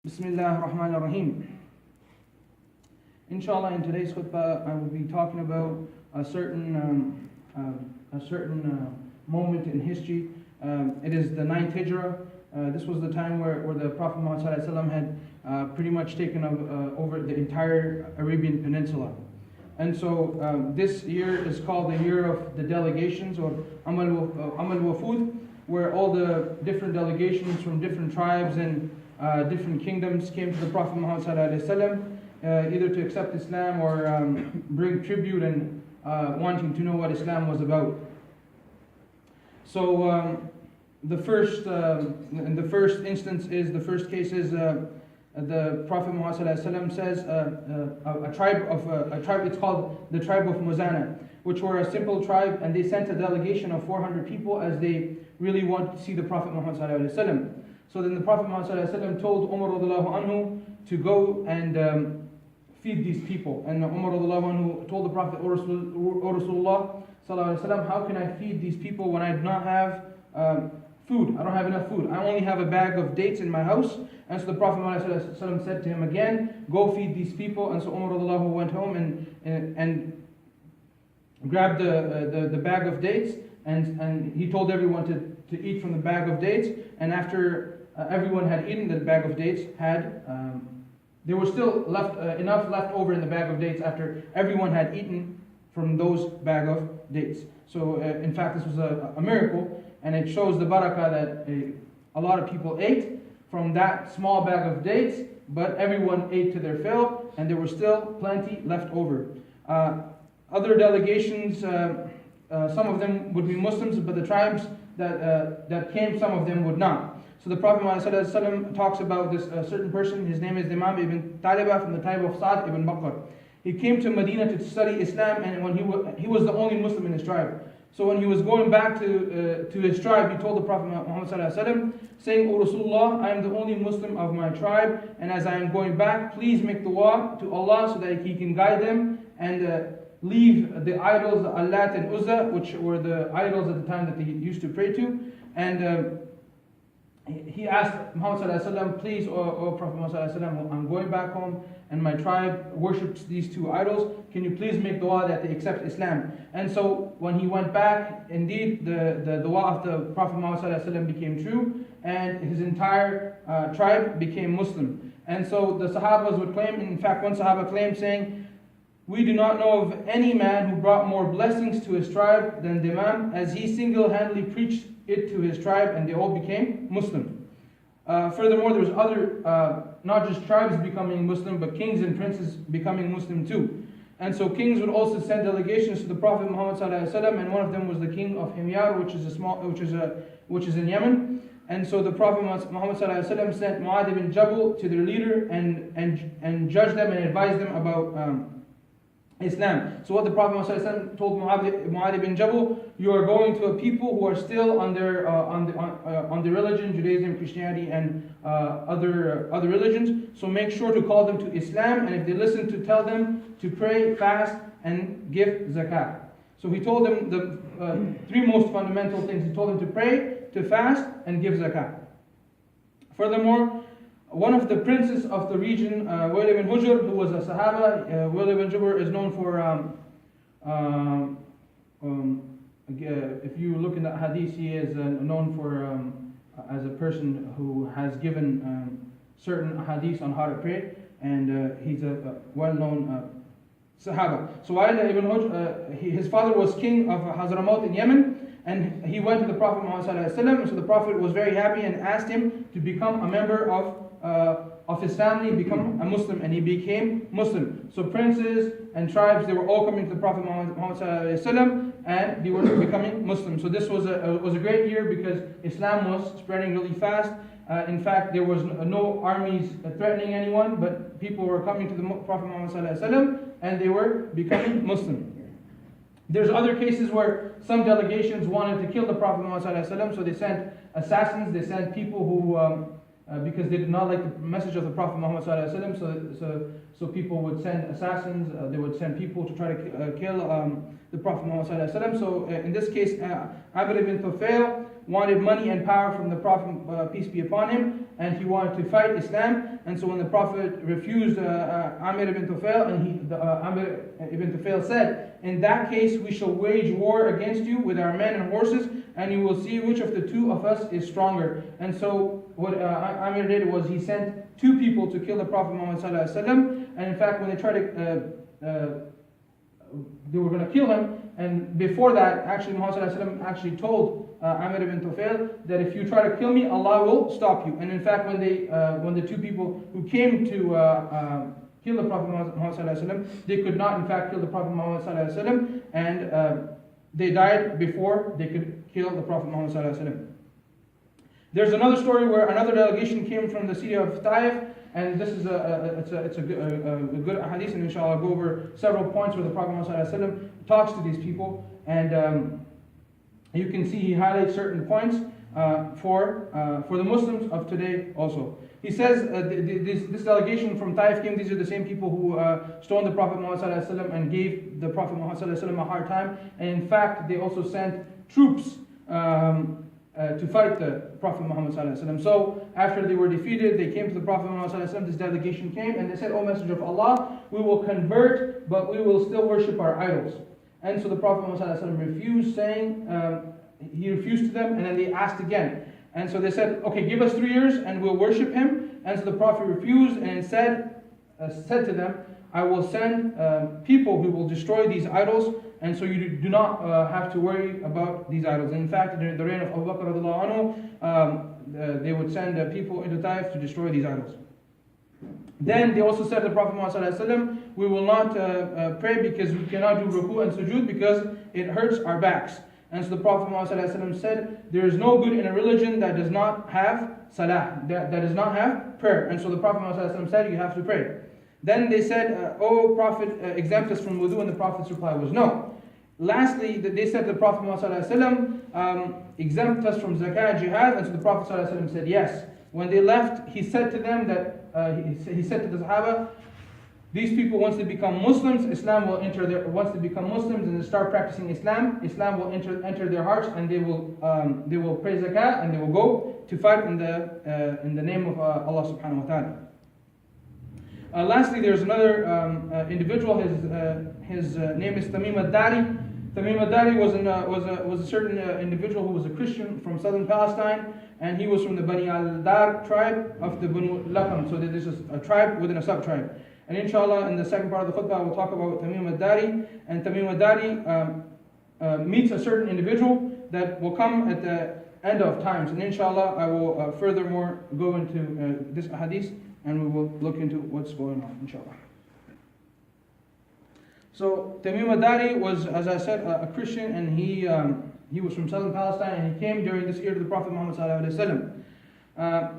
Bismillah ar-Rahman ar-Rahim. Inshallah, in today's khutbah, I will be talking about a certain moment in history. It is the 9th Hijrah. This was the time where the Prophet Muhammad ﷺ had pretty much taken over the entire Arabian Peninsula. And so this year is called the year of the delegations, or Amal Wafud, where all the different delegations from different tribes and different kingdoms came to the Prophet Muhammad ﷺ, either to accept Islam or bring tribute and wanting to know what Islam was about. So the first case is the Prophet Muhammad ﷺ says a tribe, it's called the tribe of Muzana, which were a simple tribe, and they sent a delegation of 400 people as they really wanted to see the Prophet Muhammad ﷺ. So then the Prophet Muhammad ﷺ told Umar radiallahu anhu to go and feed these people. And Umar radiallahu anhu told the Prophet, O Rasulullah sallallahu alaihi wasallam, how can I feed these people when I do not have food? I don't have enough food. I only have a bag of dates in my house. And so the Prophet Muhammad ﷺ said to him again, go feed these people. And so Umar radiallahu anhu went home and grabbed the bag of dates, and he told everyone to eat from the bag of dates. And after everyone had eaten, the bag of dates there was still enough left over in the bag of dates after everyone had eaten from those bag of dates. So in fact, this was a miracle, and it shows the barakah that a lot of people ate from that small bag of dates, but everyone ate to their fill, and there was still plenty left over. Other delegations, some of them would be Muslims, but the tribes that came, some of them would not. So the Prophet ﷺ talks about this certain person. His name is Imam ibn Talibah from the tribe of Sa'd ibn Bakr. He came to Medina to study Islam, and when he was the only Muslim in his tribe. So when he was going back to his tribe, he told the Prophet Muhammad ﷺ, saying, O Rasulullah, I am the only Muslim of my tribe, and as I am going back, please make dua to Allah so that He can guide them and leave the idols, the Allat and Uzza, which were the idols at the time that they used to pray to. And he asked Muhammad ﷺ, please, O Prophet Muhammad ﷺ, I'm going back home and my tribe worships these two idols. Can you please make dua that they accept Islam? And so when he went back, indeed the dua of the Prophet Muhammad ﷺ became true, and his entire tribe became Muslim. And so the Sahabas would claim, in fact one Sahaba claimed saying, we do not know of any man who brought more blessings to his tribe than the Imam, as he single-handedly preached it to his tribe, and they all became Muslim. Furthermore, there was other, not just tribes becoming Muslim, but kings and princes becoming Muslim too. And so kings would also send delegations to the Prophet Muhammad ﷺ, and one of them was the king of Himyar, which is in Yemen. And so the Prophet Muhammad ﷺ sent Mu'adh ibn Jabal to their leader and judged them and advised them about Islam. So what the Prophet ﷺ told Mu'adh ibn Jabal, you are going to a people who are still on the religion, Judaism, Christianity, and other religions. So make sure to call them to Islam, and if they listen, to tell them to pray, fast, and give zakat. So he told them the three most fundamental things. He told them to pray, to fast, and give zakat. Furthermore, one of the princes of the region, Wail ibn Hujr, who was a Sahaba, Wail ibn Hujr is known for, if you look in the hadith, he is known for as a person who has given certain hadiths on how to pray, and he's a well-known Sahaba. So Wail ibn Hujr, his father was king of Hazramaut in Yemen, and he went to the Prophet Muhammad ﷺ, so the Prophet was very happy and asked him to become a member of his family, become a Muslim, and he became Muslim. So princes and tribes, they were all coming to the Prophet Muhammad ﷺ, and they were becoming Muslim. So this was a great year because Islam was spreading really fast. In fact, there was no armies threatening anyone, but people were coming to the Prophet Muhammad ﷺ, and they were becoming Muslim. There's other cases where some delegations wanted to kill the Prophet Muhammad ﷺ, so they sent assassins, they sent people who because they did not like the message of the Prophet Muhammad ﷺ, so people would send assassins, they would send people to try to kill the Prophet Muhammad ﷺ. So in this case, Abd ibn Tufail wanted money and power from the Prophet, peace be upon him, and he wanted to fight Islam. And so when the Prophet refused Amir ibn Tufail, and Amir ibn Tufail said, in that case we shall wage war against you with our men and horses, and you will see which of the two of us is stronger. And so what Amir did was he sent 2 people to kill the Prophet Muhammad sallallahu alaihi wasallam. And in fact, when they tried to they were going to kill him, and before that, actually Muhammad sallallahu alaihi wasallam actually told Amir ibn Tufail that if you try to kill me, Allah will stop you. And in fact, when the 2 people who came to kill the Prophet Muhammad sallallahu alaihi wasallam, they could not in fact kill the Prophet Muhammad sallallahu alaihi wasallam, and they died before they could kill the Prophet Muhammad sallallahu alaihi wasallam. There's another story where another delegation came from the city of Taif, and this is a good hadith, and inshallah I'll go over several points where the Prophet Muhammad sallallahu alaihi wasallam talks to these people, and you can see he highlights certain points for the Muslims of today also. He says this delegation from Taif came. These are the same people who stoned the Prophet Muhammad sallallahu alaihi wasallam and gave the Prophet Muhammad sallallahu alaihi wasallam a hard time. And in fact, they also sent troops to fight the Prophet Muhammad sallallahu alaihi wasallam. So after they were defeated, they came to the Prophet Muhammad sallallahu alaihi wasallam. This delegation came and they said, "O Messenger of Allah, we will convert, but we will still worship our idols." And so the Prophet Muhammad sallallahu alaihi wasallam refused, saying he refused to them, and then they asked again. And so they said, "Okay, give us 3 years and we'll worship him." And so the Prophet refused and said to them, "I will send people who will destroy these idols, and so you do not have to worry about these idols." And in fact, during the reign of Abu Bakr radiallahu anhu, they would send people into Taif to destroy these idols. Then they also said to the Prophet Muhammad sallallahu alaihi wasallam, "We will not pray because we cannot do ruku and sujood because it hurts our backs." And so the Prophet Muhammad sallallahu alaihi wasallam said, "There is no good in a religion that does not have salah, that does not have prayer." And so the Prophet Muhammad sallallahu alaihi wasallam said, "You have to pray." Then they said, "O Prophet, exempt us from wudu," and the Prophet's reply was no. Lastly, they said to the Prophet Muhammad sallallahu alaihi wasallam, "Exempt us from zakah and jihad," and so the Prophet sallallahu alaihi wasallam said yes. When they left, he said to them that he said to the Sahaba, "These people, once they become Muslims, Islam will enter their. Once they become Muslims and they start practicing Islam, Islam will enter their hearts, and they will pray zakat, and they will go to fight in the name of Allah subhanahu wa taala." Lastly, there's another individual. His name is Tamim ad-Dari. Tamim ad-Dari was a certain individual who was a Christian from southern Palestine, and he was from the Bani al-Dar tribe of the Banu Lakam. So this is a tribe within a sub-tribe. And inshallah, in the second part of the khutbah, we'll talk about Tamim ad-Dari. And Tamim ad-Dari meets a certain individual that will come at the end of times. And inshallah, I will furthermore go into this hadith, and we will look into what's going on, inshallah. So Tamim ad-Dari was, as I said, a Christian, and he was from southern Palestine, and he came during this era of the Prophet Muhammad sallallahu alaihi wasallam.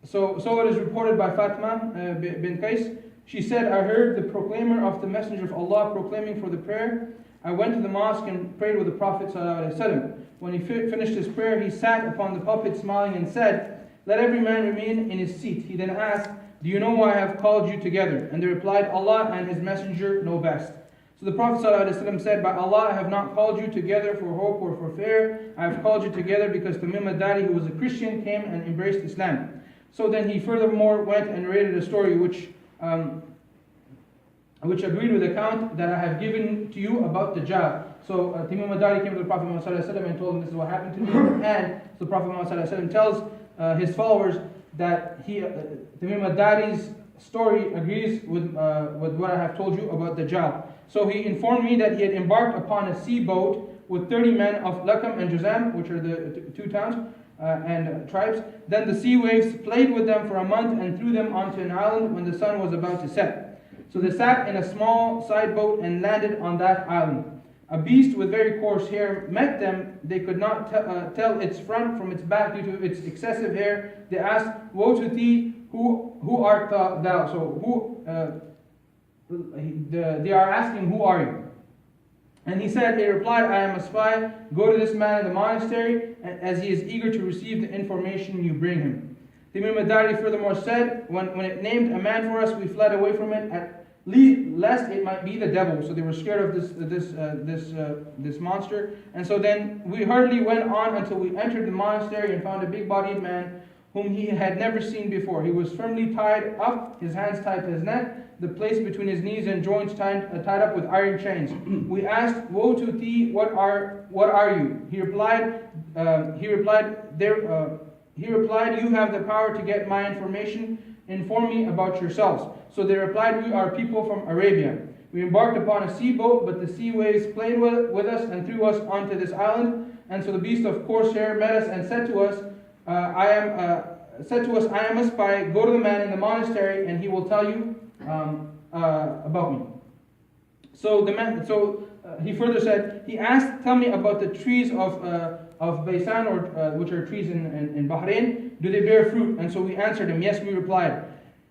So it is reported by Fatima bint Qais. She said, "I heard the proclaimer of the Messenger of Allah proclaiming for the prayer. I went to the mosque and prayed with the Prophet sallallahu alaihi wasallam. When he finished his prayer, he sat upon the pulpit smiling and said, 'Let every man remain in his seat.' He then asked, 'Do you know why I have called you together?' And they replied, 'Allah and His Messenger know best.' So the Prophet ﷺ said, 'By Allah, I have not called you together for hope or for fear. I have called you together because Tamim ad-Dari, who was a Christian, came and embraced Islam.' So then he furthermore went and narrated a story which agreed with the account that I have given to you about the Dajjal. So Tamim ad-Dari came to the Prophet ﷺ and told him, 'This is what happened to me.' And so the Prophet ﷺ tells his followers that Tamim ad-Dari's story agrees with what I have told you about the Dajjal. So he informed me that he had embarked upon a sea boat with 30 men of Lakam and Juzam, which are the 2 towns and tribes. Then the sea waves played with them for a month and threw them onto an island when the sun was about to set. So they sat in a small side boat and landed on that island. A beast with very coarse hair met them. They could not tell its front from its back due to its excessive hair. They asked, 'Woe to thee, who art thou?' So they are asking, 'Who are you?' And he replied, 'I am a spy. Go to this man in the monastery, as he is eager to receive the information you bring him.' Tamim ad-Dari furthermore said, when it named a man for us, we fled away from it lest it might be the devil. So they were scared of this monster. And so then we hurriedly went on until we entered the monastery and found a big-bodied man whom he had never seen before. He was firmly tied up, his hands tied to his neck, the place between his knees and joints tied up with iron chains. We asked, "Woe to thee! What are you?" He replied, "You have the power to get my information. Inform me about yourselves." So they replied, "We are people from Arabia. We embarked upon a sea boat, but the sea waves played with us and threw us onto this island. And so the beast of coarse hair met us and said to us, I am a spy. Go to the man in the monastery, and he will tell you about me." So the man. He further said, he asked, "Tell me about the trees of Baysan, or which are trees in Bahrain. Do they bear fruit?" And so we answered him, "Yes," we replied.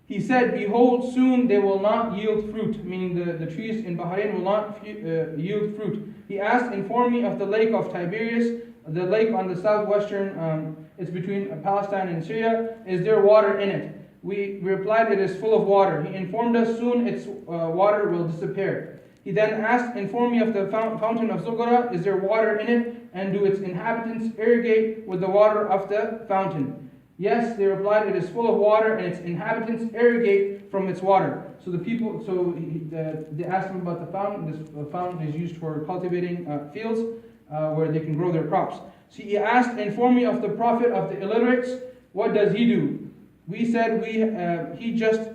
He said, "Behold, soon they will not yield fruit," meaning the trees in Bahrain will not yield fruit. He asked, "Inform me of the lake of Tiberias, the lake on the southwestern, it's between Palestine and Syria. Is there water in it?" We replied, "It is full of water." He informed us, "Soon its water will disappear." He then asked, "Inform me of the fountain of Zugara. Is there water in it? And do its inhabitants irrigate with the water of the fountain?" "Yes," they replied, "it is full of water, and its inhabitants irrigate from its water." So they asked him about the fountain. This fountain is used for cultivating fields where they can grow their crops. So he asked, "Inform me of the prophet of the illiterates. What does he do?" We said, he just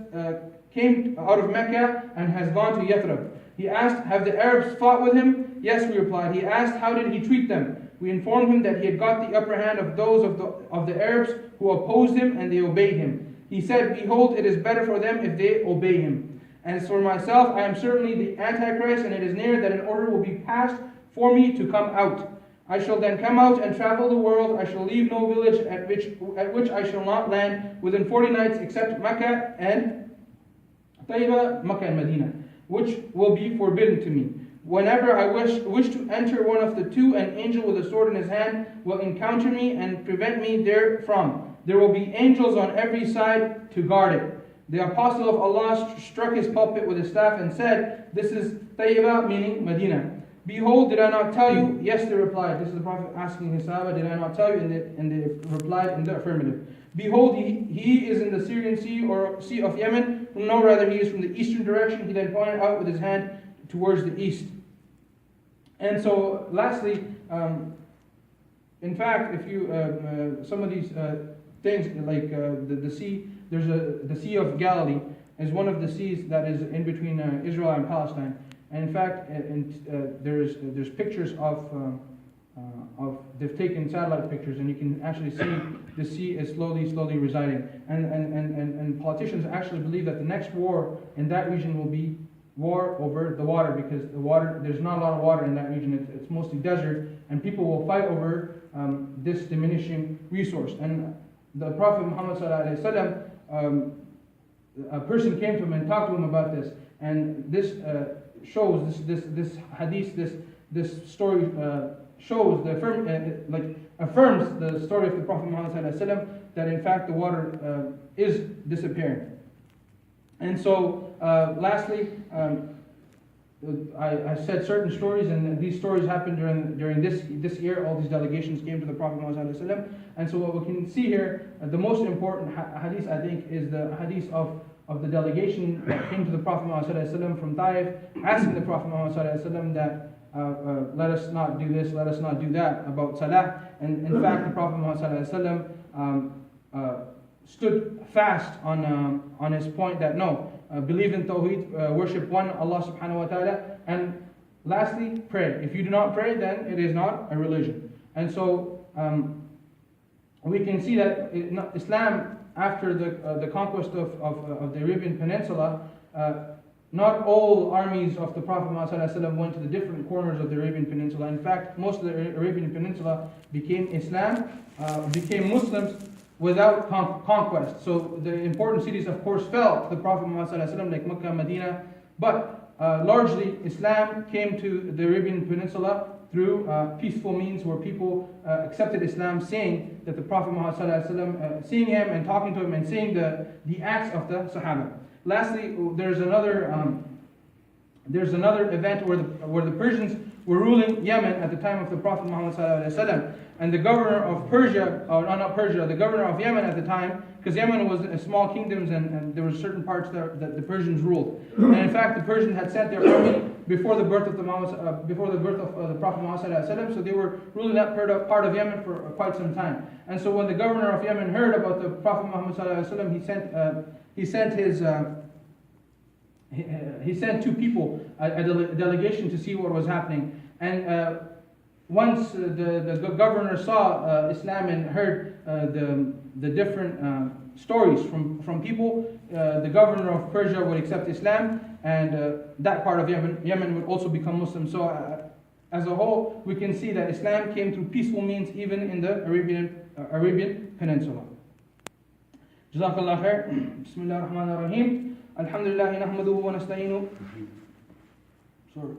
came out of Mecca and has gone to Yathrib. He asked, "Have the Arabs fought with him?" "Yes," we replied. He asked, "How did he treat them?" We informed him that he had got the upper hand of those of the Arabs who opposed him, and they obeyed him. He said, "Behold, it is better for them if they obey him. As for myself, I am certainly the Antichrist, and it is near that an order will be passed for me to come out. I shall then come out and travel the world. I shall leave no village at which I shall not land within 40 nights except Mecca and Tayyibah, Mecca and Medina, which will be forbidden to me. Whenever I wish to enter one of the two, an angel with a sword in his hand will encounter me and prevent me therefrom. There will be angels on every side to guard it." The apostle of Allah struck his pulpit with his staff and said, "This is Tayyibah," meaning Medina. "Behold, did I not tell you?" "Yes," they replied. This is the Prophet asking his Sahaba, "Did I not tell you?" And they replied in the affirmative. "Behold, he is in the Syrian Sea, or Sea of Yemen. No, rather he is from the eastern direction." He then pointed out with his hand towards the east. And so, lastly, in fact, if you some of these things like the sea, the Sea of Galilee is one of the seas that is in between Israel and Palestine. And in fact, there's pictures of they've taken satellite pictures, and you can actually see the sea is slowly residing. And politicians actually believe that the next war in that region will be war over the water, because there's not a lot of water in that region. It's mostly desert, and people will fight over this diminishing resource. And the Prophet Muhammad ﷺ, a person came to him and talked to him about this, and this shows this hadith, this story shows affirms the story of the Prophet Muhammad ﷺ, that in fact the water is disappearing. And so, lastly, I said certain stories, and these stories happened during this year. All these delegations came to the Prophet Muhammad ﷺ. And so what we can see here, the most important hadith, I think, is the hadith of the delegation that came to the Prophet Muhammad ﷺ from Taif, asking the Prophet Muhammad ﷺ that let us not do this, let us not do that about Salah. And in fact, the Prophet Muhammad ﷺ stood fast on his point that no, believe in Tawheed, worship one Allah subhanahu wa ta'ala, and lastly, pray. If you do not pray, then it is not a religion. And so we can see that Islam, after the conquest of the Arabian Peninsula, not all armies of the Prophet ﷺ went to the different corners of the Arabian Peninsula. In fact, most of the Arabian Peninsula became Muslims without conquest. So the important cities, of course, fell to the Prophet Muhammad ﷺ, like Mecca, Medina. But largely, Islam came to the Arabian Peninsula through peaceful means, where people accepted Islam, saying that the Prophet Muhammad ﷺ, seeing him and talking to him and seeing the acts of the Sahaba. Lastly, there's another event where the Persians were ruling Yemen at the time of the Prophet Muhammad ﷺ. And the governor of Persia, or not Persia, the governor of Yemen at the time, because Yemen was a small kingdoms and there were certain parts that the Persians ruled. And in fact, the Persians had sent their army before the birth of the Prophet Muhammad ﷺ, so they were ruling that part of Yemen for quite some time. And so when the governor of Yemen heard about the Prophet Muhammad ﷺ, he sent two people, a delegation, to see what was happening. And once the governor saw Islam and heard the different stories from people, the governor of Persia would accept Islam, and that part of Yemen would also become Muslim. So as a whole, we can see that Islam came through peaceful means even in the Arabian Peninsula. Jazakallah khair. Bismillah ar-Rahman ar-Rahim. Alhamdulillah nahmaduhu wa nasta'inu. Sorry.